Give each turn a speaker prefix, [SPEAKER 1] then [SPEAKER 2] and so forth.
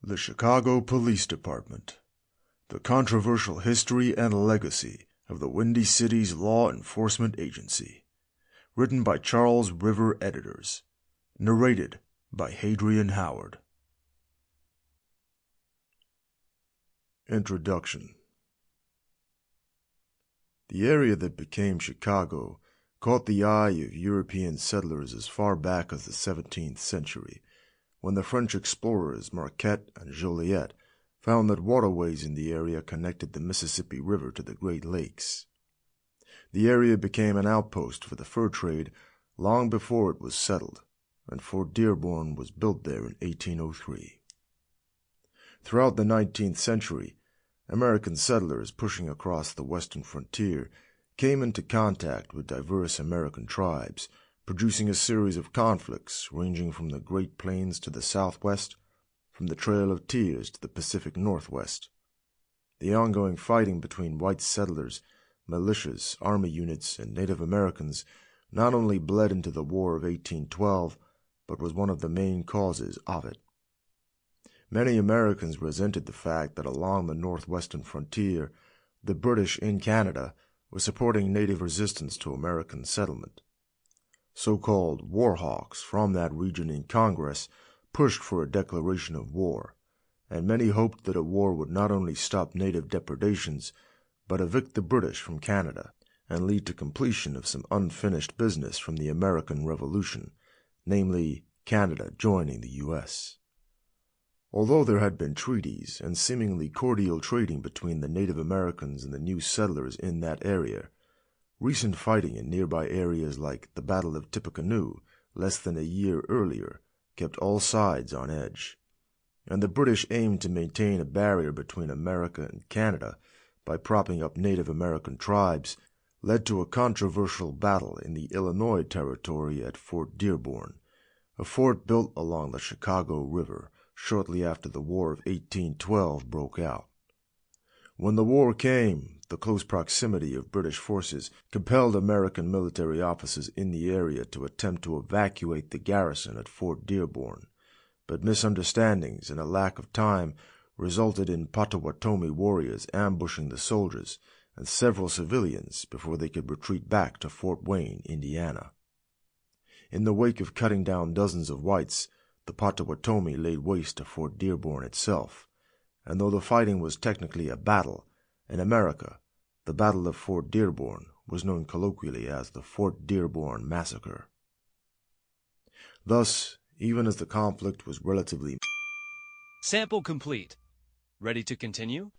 [SPEAKER 1] The Chicago Police Department. The Controversial History and Legacy of the Windy City's Law Enforcement Agency. Written by Charles River Editors. Narrated by Hadrian Howard. Introduction. The area that became Chicago caught the eye of European settlers as far back as the 17th century, when the French explorers Marquette and Joliet found that waterways in the area connected the Mississippi River to the Great Lakes. The area became an outpost for the fur trade long before it was settled, and Fort Dearborn was built there in 1803. Throughout the 19th century, American settlers pushing across the western frontier came into contact with diverse American tribes, producing a series of conflicts ranging from the Great Plains to the southwest, from the Trail of Tears to the Pacific Northwest. The ongoing fighting between white settlers, militias, army units, and Native Americans not only bled into the War of 1812, but was one of the main causes of it. Many Americans resented the fact that along the northwestern frontier, the British in Canada were supporting Native resistance to American settlement. So-called war hawks from that region in Congress pushed for a declaration of war, and many hoped that a war would not only stop native depredations, but evict the British from Canada and lead to completion of some unfinished business from the American Revolution, namely Canada joining the U.S. Although there had been treaties and seemingly cordial trading between the Native Americans and the new settlers in that area, recent fighting in nearby areas like the Battle of Tippecanoe less than a year earlier kept all sides on edge, and the British aimed to maintain a barrier between America and Canada by propping up Native American tribes, led to a controversial battle in the Illinois Territory at Fort Dearborn, a fort built along the Chicago River shortly after the War of 1812 broke out. When the war came, the close proximity of British forces compelled American military officers in the area to attempt to evacuate the garrison at Fort Dearborn, but misunderstandings and a lack of time resulted in Potawatomi warriors ambushing the soldiers and several civilians before they could retreat back to Fort Wayne, Indiana. In the wake of cutting down dozens of whites, the Potawatomi laid waste to Fort Dearborn itself, and though the fighting was technically a battle, in America, the Battle of Fort Dearborn was known colloquially as the Fort Dearborn Massacre. Thus, even as the conflict was relatively...
[SPEAKER 2] Sample complete. Ready to continue?